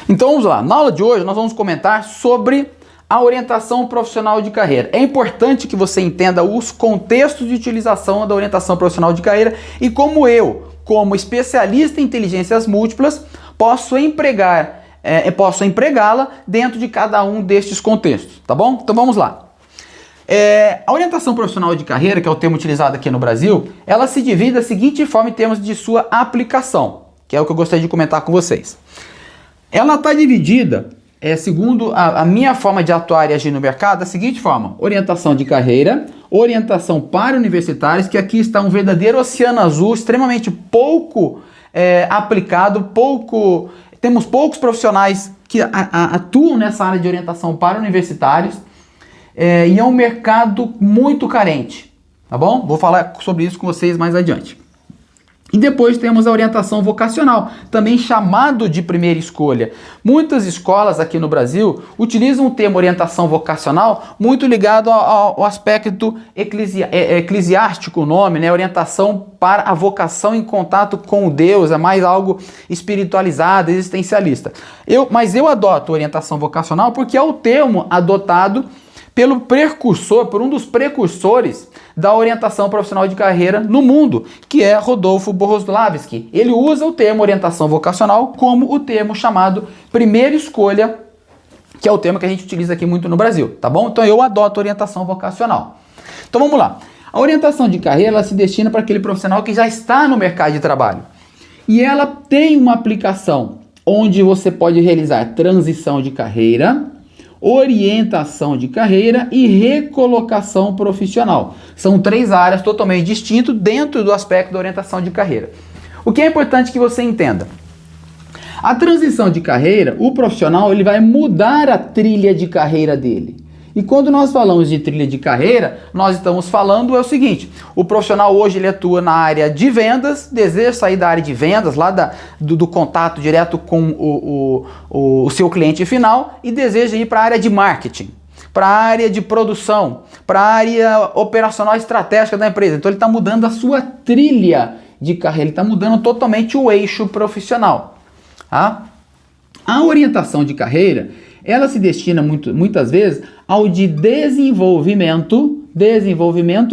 Então vamos lá, na aula de hoje nós vamos comentar sobre a orientação profissional de carreira. É importante que você entenda os contextos de utilização da orientação profissional de carreira e como eu, como especialista em inteligências múltiplas, posso empregá-la dentro de cada um destes contextos, tá bom? Então vamos lá. A orientação profissional de carreira, que é o termo utilizado aqui no Brasil, ela se divide da seguinte forma em termos de sua aplicação, que é o que eu gostaria de comentar com vocês. Ela está dividida, segundo a minha forma de atuar e agir no mercado, da seguinte forma: orientação de carreira, orientação para universitários, que aqui está um verdadeiro oceano azul, extremamente pouco aplicado, temos poucos profissionais que atuam nessa área de orientação para universitários, e é um mercado muito carente, tá bom? Vou falar sobre isso com vocês mais adiante. E depois temos a orientação vocacional, também chamado de primeira escolha. Muitas escolas aqui no Brasil utilizam o termo orientação vocacional muito ligado ao aspecto eclesiástico, o nome, né? Orientação para a vocação em contato com Deus, é mais algo espiritualizado, existencialista. Mas eu adoto orientação vocacional porque é o termo adotado por um dos precursores da orientação profissional de carreira no mundo, que é Rodolfo Boroslavski. Ele usa o termo orientação vocacional como o termo chamado primeira escolha, que é o termo que a gente utiliza aqui muito no Brasil, tá bom? Então eu adoto orientação vocacional. Então vamos lá. A orientação de carreira, ela se destina para aquele profissional que já está no mercado de trabalho. E ela tem uma aplicação onde você pode realizar transição de carreira, orientação de carreira e recolocação profissional. São três áreas totalmente distintas dentro do aspecto da orientação de carreira. O que é importante que você entenda? A transição de carreira, o profissional ele vai mudar a trilha de carreira dele. E quando nós falamos de trilha de carreira, nós estamos falando o seguinte: o profissional hoje ele atua na área de vendas, deseja sair da área de vendas, lá do contato direto com o seu cliente final, e deseja ir para a área de marketing, para a área de produção, para a área operacional estratégica da empresa. Então ele está mudando a sua trilha de carreira, ele está mudando totalmente o eixo profissional. Tá? A orientação de carreira, ela se destina muitas vezes ao de desenvolvimento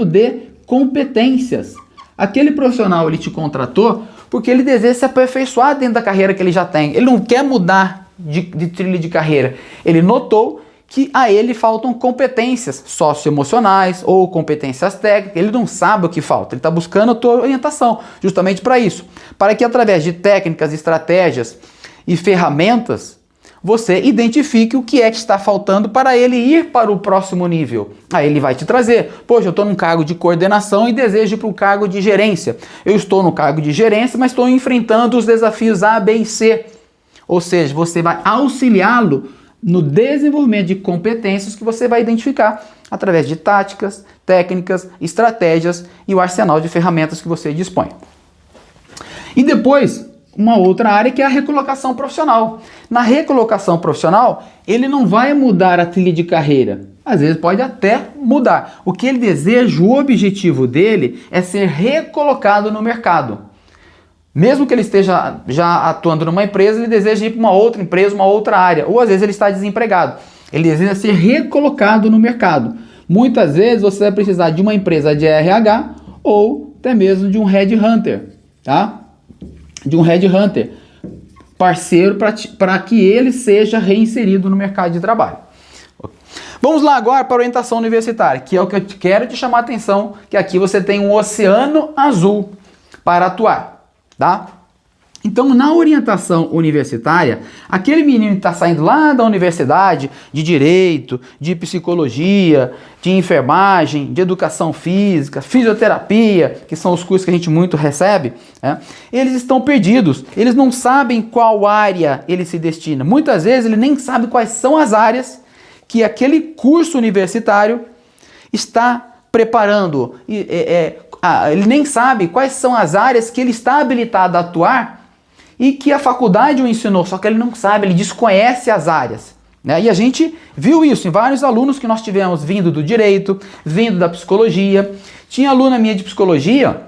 de competências. Aquele profissional, ele te contratou porque ele deseja se aperfeiçoar dentro da carreira que ele já tem. Ele não quer mudar de trilha de carreira. Ele notou que a ele faltam competências socioemocionais ou competências técnicas. Ele não sabe o que falta. Ele está buscando a tua orientação justamente para isso. Para que através de técnicas, estratégias e ferramentas, você identifique o que é que está faltando para ele ir para o próximo nível. Aí ele vai te trazer: poxa, eu estou num cargo de coordenação e desejo ir para o cargo de gerência. Eu estou no cargo de gerência, mas estou enfrentando os desafios A, B e C. Ou seja, você vai auxiliá-lo no desenvolvimento de competências que você vai identificar através de táticas, técnicas, estratégias e o arsenal de ferramentas que você dispõe. E depois, uma outra área que é a recolocação profissional. Na recolocação profissional, ele não vai mudar a trilha de carreira. Às vezes pode até mudar. O que ele deseja, o objetivo dele é ser recolocado no mercado. Mesmo que ele esteja já atuando numa empresa, ele deseja ir para uma outra empresa, uma outra área. Ou às vezes ele está desempregado. Ele deseja ser recolocado no mercado. Muitas vezes você vai precisar de uma empresa de RH ou até mesmo de um headhunter, tá? De um headhunter, parceiro para que ele seja reinserido no mercado de trabalho. Vamos lá agora para a orientação universitária, que é o que eu quero te chamar a atenção, que aqui você tem um oceano azul para atuar, tá? Então, na orientação universitária, aquele menino que está saindo lá da universidade, de direito, de psicologia, de enfermagem, de educação física, fisioterapia, que são os cursos que a gente muito recebe, né? Eles estão perdidos, eles não sabem qual área ele se destina. Muitas vezes ele nem sabe quais são as áreas que aquele curso universitário está preparando. Ele nem sabe quais são as áreas que ele está habilitado a atuar e que a faculdade o ensinou, só que ele não sabe, ele desconhece as áreas, né? E a gente viu isso em vários alunos que nós tivemos vindo do direito, vindo da psicologia. Tinha aluna minha de psicologia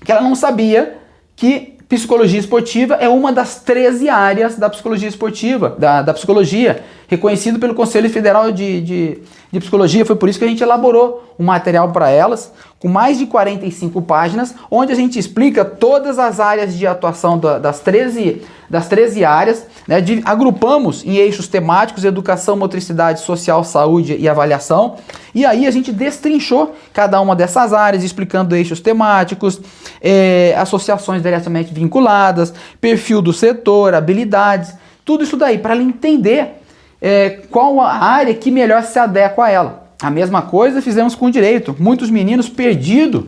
que ela não sabia que Psicologia esportiva é uma das 13 áreas da psicologia esportiva, da psicologia, reconhecido pelo Conselho Federal de Psicologia. Foi por isso que a gente elaborou um material para elas, com mais de 45 páginas, onde a gente explica todas as áreas de atuação das 13 áreas, né? Agrupamos em eixos temáticos: educação, motricidade, social, saúde e avaliação. E aí a gente destrinchou cada uma dessas áreas, explicando eixos temáticos, associações diretamente vinculadas, perfil do setor, habilidades, tudo isso daí, para ele entender qual a área que melhor se adequa a ela. A mesma coisa fizemos com o direito. Muitos meninos perdidos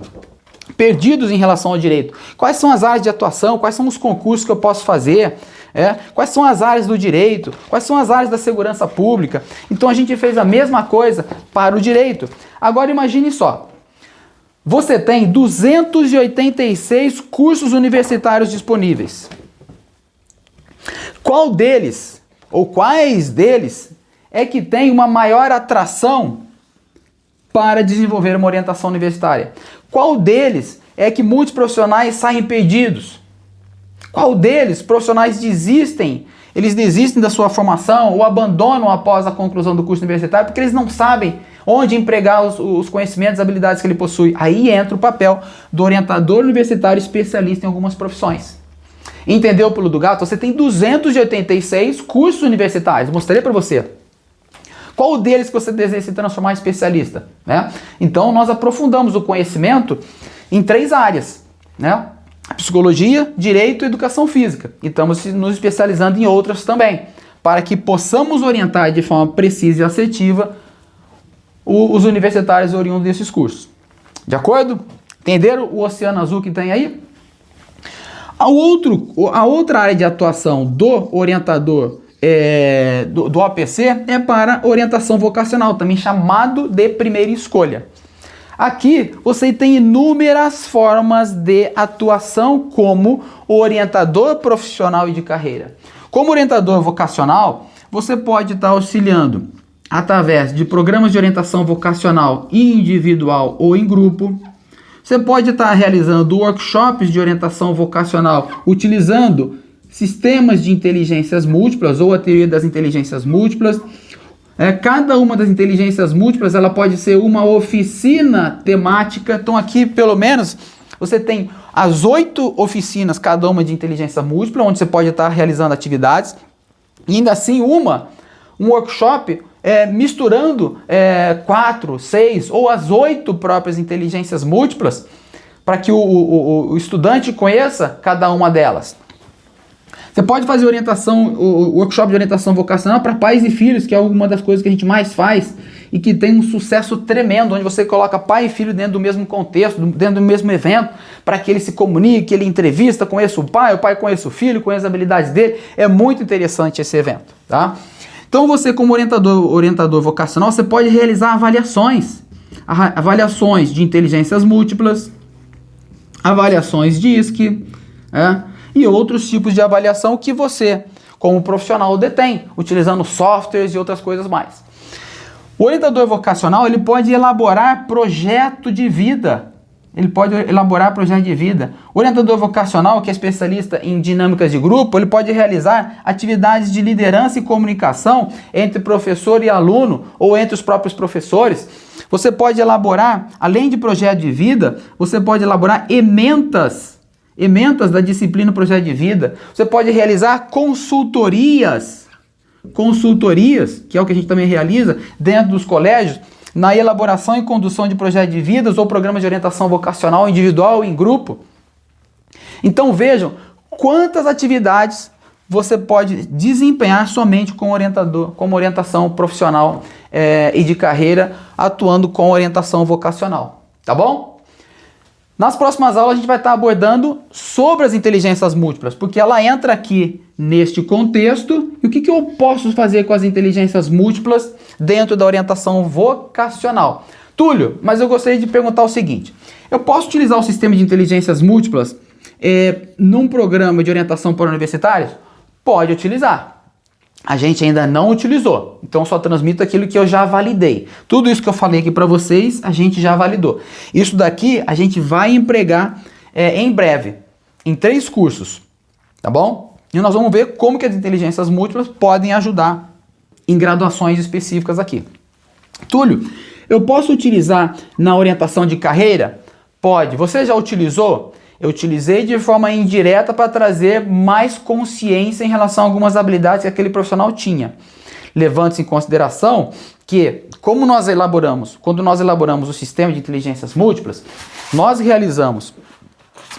em relação ao direito. Quais são as áreas de atuação? Quais são os concursos que eu posso fazer? Quais são as áreas do direito? Quais são as áreas da segurança pública? Então a gente fez a mesma coisa para o direito. Agora imagine só. Você tem 286 cursos universitários disponíveis. Qual deles, ou quais deles, é que tem uma maior atração para desenvolver uma orientação universitária? Qual deles é que muitos profissionais saem perdidos? Qual deles profissionais desistem? Eles desistem da sua formação ou abandonam após a conclusão do curso universitário porque eles não sabem onde empregar os conhecimentos e habilidades que ele possui. Aí entra o papel do orientador universitário especialista em algumas profissões. Entendeu o pulo do gato? Você tem 286 cursos universitários. Mostrei para você. Qual deles que você deseja se transformar em especialista? Né? Então nós aprofundamos o conhecimento em 3 áreas, né? Psicologia, direito e educação física. E estamos nos especializando em outras também, para que possamos orientar de forma precisa e assertiva os universitários oriundos desses cursos. De acordo? Entenderam o oceano azul que tem aí? A outra área de atuação do orientador do OPC é para orientação vocacional, também chamado de primeira escolha. Aqui você tem inúmeras formas de atuação como orientador profissional e de carreira. Como orientador vocacional, você pode estar auxiliando através de programas de orientação vocacional individual ou em grupo. Você pode estar realizando workshops de orientação vocacional utilizando sistemas de inteligências múltiplas ou a teoria das inteligências múltiplas. Cada uma das inteligências múltiplas ela pode ser uma oficina temática. Então aqui pelo menos você tem as 8 oficinas, cada uma de inteligência múltipla, onde você pode estar realizando atividades. E ainda assim um workshop misturando 4, 6 ou as 8 próprias inteligências múltiplas para que o estudante conheça cada uma delas. Você pode fazer o workshop de orientação vocacional para pais e filhos, que é uma das coisas que a gente mais faz e que tem um sucesso tremendo, onde você coloca pai e filho dentro do mesmo contexto, dentro do mesmo evento, para que ele se comunique, ele entrevista, conheça o pai conheça o filho, conheça as habilidades dele. É muito interessante esse evento, tá? Então você, como orientador vocacional, você pode realizar avaliações de inteligências múltiplas, avaliações DISC, e outros tipos de avaliação que você, como profissional, detém, utilizando softwares e outras coisas mais. O orientador vocacional ele pode elaborar projeto de vida. O orientador vocacional, que é especialista em dinâmicas de grupo, ele pode realizar atividades de liderança e comunicação entre professor e aluno ou entre os próprios professores. Você pode elaborar, além de projeto de vida, você pode elaborar ementas da disciplina projeto de vida. Você pode realizar consultorias, que é o que a gente também realiza dentro dos colégios, na elaboração e condução de projetos de vidas ou programas de orientação vocacional individual ou em grupo. Então vejam quantas atividades você pode desempenhar somente com orientador, como orientação profissional e de carreira, atuando com orientação vocacional. Tá bom? Nas próximas aulas a gente vai estar abordando sobre as inteligências múltiplas, porque ela entra aqui neste contexto. E o que eu posso fazer com as inteligências múltiplas dentro da orientação vocacional? Túlio, mas eu gostaria de perguntar o seguinte: eu posso utilizar o sistema de inteligências múltiplas num programa de orientação para universitários? Pode utilizar. A gente ainda não utilizou, então só transmito aquilo que eu já validei. Tudo isso que eu falei aqui para vocês, a gente já validou. Isso daqui a gente vai empregar em breve, em 3 cursos, tá bom? E nós vamos ver como que as inteligências múltiplas podem ajudar em graduações específicas aqui. Túlio, eu posso utilizar na orientação de carreira? Pode. Você já utilizou? Eu utilizei de forma indireta para trazer mais consciência em relação a algumas habilidades que aquele profissional tinha. Levando-se em consideração que, quando nós elaboramos o sistema de inteligências múltiplas, nós realizamos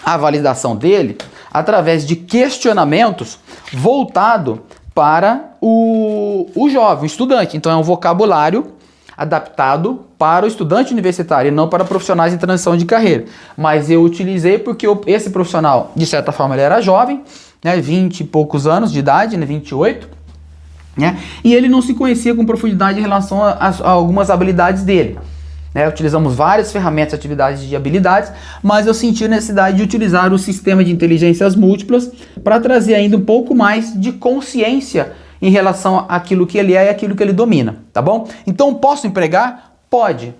a validação dele através de questionamentos voltado para o jovem, o estudante. Então é um vocabulário adaptado para o estudante universitário e não para profissionais em transição de carreira. Mas eu utilizei porque esse profissional, de certa forma, ele era jovem, né, 20 e poucos anos de idade, né, 28, né, e ele não se conhecia com profundidade em relação a algumas habilidades dele. Né, utilizamos várias ferramentas, atividades de habilidades, mas eu senti a necessidade de utilizar o sistema de inteligências múltiplas para trazer ainda um pouco mais de consciência em relação àquilo que ele é e aquilo que ele domina, tá bom? Então, posso empregar? Pode,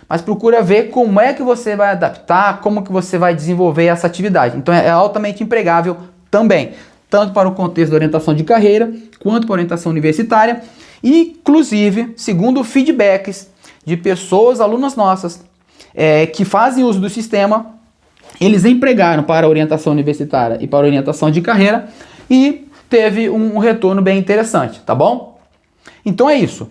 mas procura ver como é que você vai adaptar, como que você vai desenvolver essa atividade. Então, é altamente empregável também, tanto para o contexto da orientação de carreira, quanto para a orientação universitária, e, inclusive, segundo feedbacks de pessoas, alunas nossas, que fazem uso do sistema, eles empregaram para a orientação universitária e para a orientação de carreira e teve um retorno bem interessante, tá bom? Então é isso.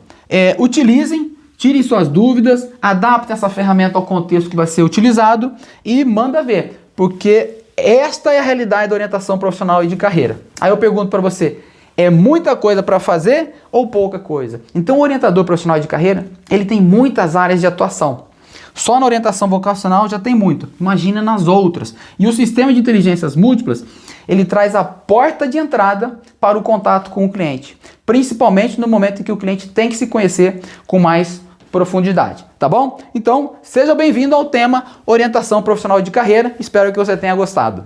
Utilizem, tirem suas dúvidas, adaptem essa ferramenta ao contexto que vai ser utilizado e manda ver, porque esta é a realidade da orientação profissional e de carreira. Aí eu pergunto para você, é muita coisa para fazer ou pouca coisa? Então o orientador profissional de carreira, ele tem muitas áreas de atuação. Só na orientação vocacional já tem muito. Imagina nas outras. E o sistema de inteligências múltiplas, ele traz a porta de entrada para o contato com o cliente. Principalmente no momento em que o cliente tem que se conhecer com mais profundidade. Tá bom? Então, seja bem-vindo ao tema orientação profissional de carreira. Espero que você tenha gostado.